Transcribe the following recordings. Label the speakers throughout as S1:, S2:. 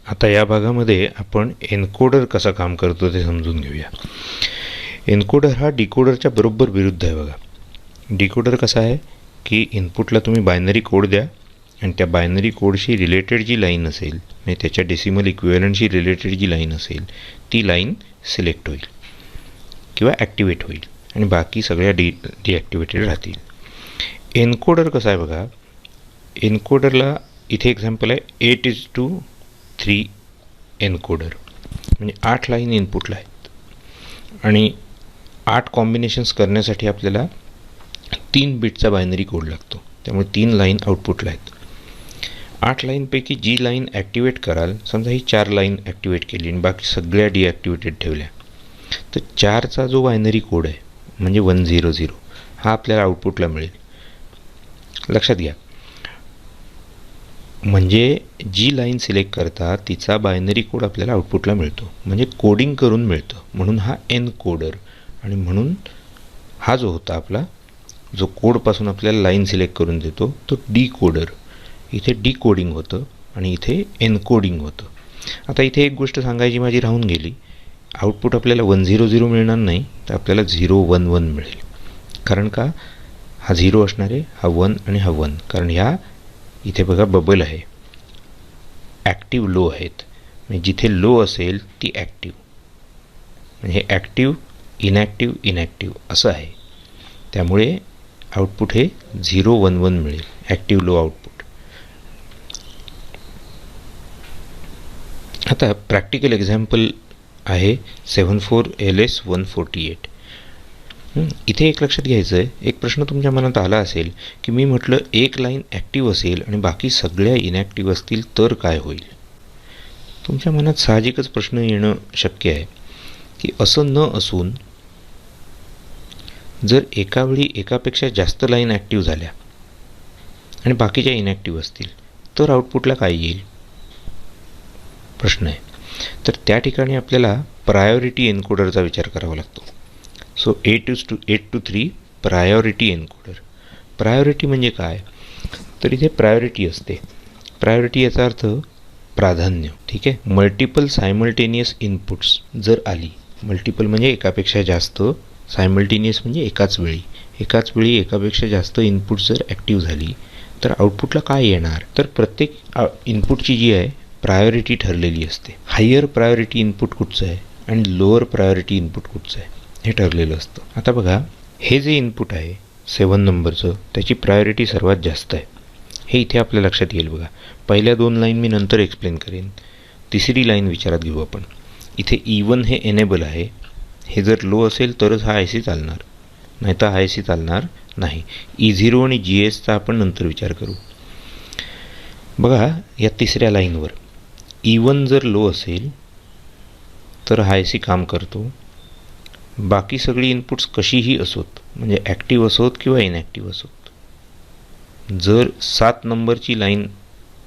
S1: आता या भागामध्ये आपण एन्कोडर कसा काम करतो ते समजून घेऊया. एन्कोडर हा डिकोडरच्या बरोबर विरुद्ध आहे. बघा, डिकोडर कसा आहे की इनपुटला तुम्ही बायनरी कोड द्या आणि त्या बायनरी कोडशी रिलेटेड जी लाईन असेल, म्हणजे त्याच्या डेसिमल इक्विव्हॅलंटशी रिलेटेड जी लाईन असेल ती लाईन सिलेक्ट होईल किंवा ॲक्टिवेट होईल आणि बाकी सगळ्या डिॲक्टिवेटेड राहतील. एन्कोडर कसा आहे बघा, एन्कोडरला इथे एक्झाम्पल आहे 8:3 एन्कोडर, म्हणजे 8 लाईन इनपुटला आहेत आणि 8 कॉम्बिनेशन्स करण्यासाठी आपल्याला 3 बिटचा बायनरी कोड लागतो. त्यामुळे 3 लाईन आउटपुटला आहेत. 8 लाईनपैकी जी लाईन ॲक्टिवेट कराल, समजा ही 4 लाईन ॲक्टिवेट केली आणि बाकी सगळ्या डिॲक्टिवेटेड ठेवल्या, तर 4चा जो बायनरी कोड आहे म्हणजे 100 हा आपल्याला आउटपुटला मिळेल. लक्षात घ्या, म्हणजे जी लाईन सिलेक्ट करतात तिचा बायनरी कोड आपल्याला आउटपुटला मिळतो, म्हणजे कोडिंग करून मिळतं, म्हणून हा एन्कोडर. आणि म्हणून हा जो होता आपला जो कोडपासून आपल्याला लाईन सिलेक्ट करून देतो तो डिकोडर. इथे डिकोडिंग होतं आणि इथे एन्कोडिंग होतं. आता इथे एक गोष्ट सांगायची माझी राहून गेली, आउटपुट आपल्याला 100 मिळणार नाही, तर आपल्याला 011 मिळेल. कारण का, हा 0 असणार आहे, हा 1 आणि हा 1. कारण ह्या इथे बघा बबल आहे, ॲक्टिव्ह लो आहेत, म्हणजे जिथे लो असेल ती ॲक्टिव्ह, म्हणजे ॲक्टिव्ह इनॅक्टिव्ह इनॅक्टिव्ह असं आहे. त्यामुळे आउटपुट हे 011 मिळेल, ॲक्टिव्ह लो आउटपुट. आता प्रॅक्टिकल एक्झाम्पल आहे 74LS148. इथे एक लक्षात घ्यायचं आहे, एक प्रश्न तुमच्या मनात आला असेल की मी म्हटलं एक लाईन ॲक्टिव्ह असेल आणि बाकी सगळ्या इनॅक्टिव्ह असतील तर काय होईल. तुमच्या मनात साहजिकच प्रश्न येणं शक्य आहे की असं न असून जर एकावेळी एकापेक्षा जास्त लाईन ॲक्टिव्ह झाल्या आणि बाकीच्या इनॅक्टिव्ह असतील तर आउटपुटला काय येईल प्रश्न आहे. तर त्या ठिकाणी आपल्याला प्रायोरिटी एन्कोडरचा विचार करावा लागतो. So 8:3 priority encoder. प्रायोरिटी म्हणजे काय, तर इथे प्रायोरिटी असते. प्रायोरिटी याचा अर्थ प्राधान्य. ठीक आहे, मल्टिपल सायमल्टेनियस इनपुट्स जर आली, मल्टिपल म्हणजे एकापेक्षा जास्त, सायमल्टेनियस म्हणजे एकाच वेळी एकापेक्षा जास्त इनपुट जर ॲक्टिव्ह झाली तर आउटपुटला काय येणार, तर प्रत्येक इनपुटची जी आहे प्रायोरिटी ठरलेली असते. हायर प्रायोरिटी इनपुट कुठचं आहे आणि लोअर प्रायोरिटी इनपुट कुठचं आहे हे ठरलेलं असतं. आता बघा, हे जे इनपुट आहे 7 नंबरचं, त्याची प्रायोरिटी सर्वात जास्त आहे. हे इथे आपल्या लक्षात येईल. बघा, पहिल्या 2 लाईन मी नंतर एक्सप्लेन करेन. तिसरी लाईन विचारात घेऊ आपण. इथे E1 हे एनेबल आहे, हे जर लो असेल तरच हा IC चालणार, नाही तर हा IC चालणार नाही. E0 आणि GSचा आपण नंतर विचार करू. बघा, या तिसऱ्या लाईनवर E1 जर लो असेल तर हा IC काम करतो. बाकी सगळी इनपुट्स कशीही असोत, म्हणजे ॲक्टिव्ह असोत किंवा इनॅक्टिव्ह असोत. जर 7 नंबरची लाईन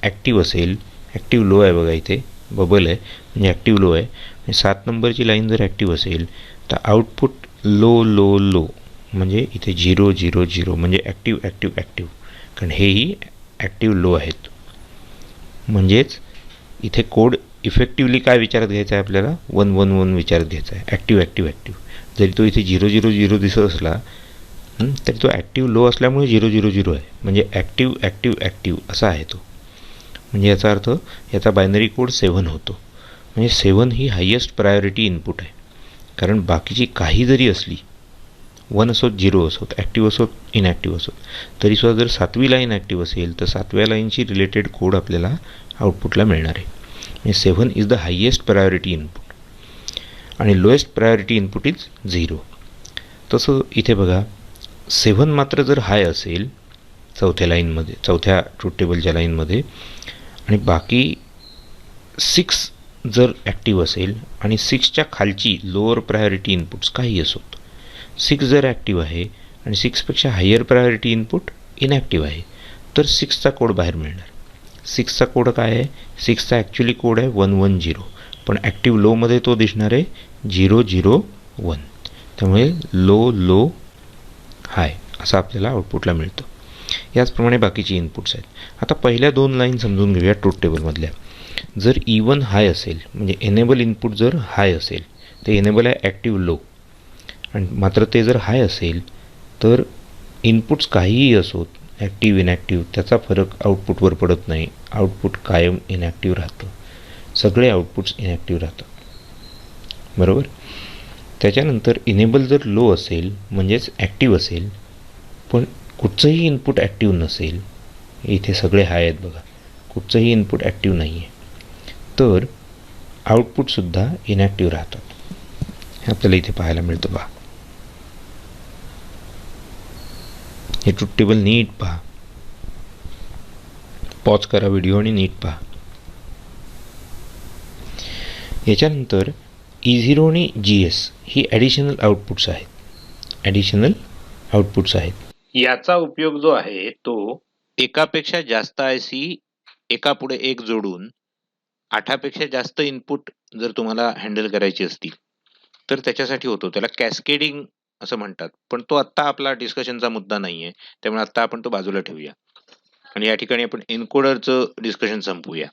S1: ॲक्टिव्ह असेल, ॲक्टिव्ह लो आहे बघा, इथे बबल आहे म्हणजे ॲक्टिव्ह लो आहे, म्हणजे 7 नंबरची लाईन जर ॲक्टिव्ह असेल तर आउटपुट लो लो लो, म्हणजे इथे 000 म्हणजे ॲक्टिव्ह ॲक्टिव्ह ॲक्टिव्ह, कारण हेही ॲक्टिव्ह लो आहेत. म्हणजेच इथे कोड इफेक्टिवली काय विचारात घ्यायचा आहे आपल्याला, 111 विचारात घ्यायचा आहे, ॲक्टिव्ह ॲक्टिव्ह ॲक्टिव्ह. जरी तो इथे 000 दिसत असला तरी तो ॲक्टिव्ह लो असल्यामुळे 000 आहे, म्हणजे ॲक्टिव्ह ॲक्टिव्ह ॲक्टिव्ह असा आहे तो. म्हणजे याचा अर्थ याचा बायनरी कोड 7 होतो. म्हणजे 7 ही हायेस्ट प्रायोरिटी इनपुट आहे, कारण बाकीची काही जरी असली, 1 असोत 0 असोत, ॲक्टिव्ह असोत इनॅक्टिव्ह असोत, तरीसुद्धा जर 7वी लाईन ॲक्टिव्ह असेल तर 7व्या लाईनची रिलेटेड कोड आपल्याला आउटपुटला मिळणार आहे. म्हणजे 7 is the highest priority input आणि लोएस्ट प्रायोरिटी इनपुट इज 0. तसं इथे बघा, 7 मात्र जर हाय असेल चौथ्या लाईनमध्ये, चौथ्या ट्रूथ टेबलच्या लाईनमध्ये, आणि बाकी 6 जर ॲक्टिव्ह असेल आणि 6च्या खालची लोअर प्रायोरिटी इनपुट्स काही असोत, 6 जर ॲक्टिव्ह आहे आणि 6पेक्षा हायर प्रायोरिटी इनपुट इनॅक्टिव्ह आहे, तर 6चा कोड बाहेर मिळणार. 6चा कोड काय आहे, 6चा ॲक्च्युली कोड आहे 110, पण ॲक्टिव्ह लोमध्ये तो दिसणार आहे 001. त्यामुळे लो लो हाय असं आपल्याला आउटपुटला मिळतं. याचप्रमाणे बाकीची इनपुट्स आहेत. आता पहिल्या 2 लाईन समजून घेऊया ट्रूथ टेबलमधल्या. जर E1 हाय असेल म्हणजे एनेबल इनपुट जर हाय असेल तर एनेबल आहे ॲक्टिव्ह लो, आणि मात्र ते जर हाय असेल तर इनपुट्स काहीही असोत, ॲक्टिव्ह इनॅक्टिव्ह, त्याचा फरक आउटपुटवर पडत नाही. आउटपुट कायम इनॅक्टिव्ह राहतं. सगळे आउटपुट्स इनॅक्टिव्ह राहतात, बरोबर. त्याच्यानंतर इनेबल जर लो असेल म्हणजेच ॲक्टिव्ह असेल पण कुठचंही इनपुट ॲक्टिव्ह नसेल, इथे सगळे हाय आहेत बघा, कुठचंही इनपुट ॲक्टिव्ह नाही आहे, तर आउटपुटसुद्धा इनॅक्टिव्ह राहतात. हे आपल्याला इथे पाहायला मिळतं पहा. हे ट्रूथ टेबल नीट पहा, पॉज करा व्हिडिओ आणि नीट पहा. याच्यानंतर E0 आणि GS ही ॲडिशनल आउटपुट्स आहेत. ॲडिशनल आउटपुट्स आहेत. याचा उपयोग जो आहे तो एकापेक्षा जास्त IC एकापुढे एक जोडून 8पेक्षा जास्त इनपुट जर तुम्हाला हँडल करायची असतील तर त्याच्यासाठी होतो. त्याला कॅस्केडिंग असं म्हणतात. पण तो आत्ता आपला डिस्कशनचा मुद्दा नाहीये. त्यामुळे आत्ता आपण तो बाजूला ठेवूया आणि या ठिकाणी आपण एन्कोडरचं डिस्कशन संपवूया.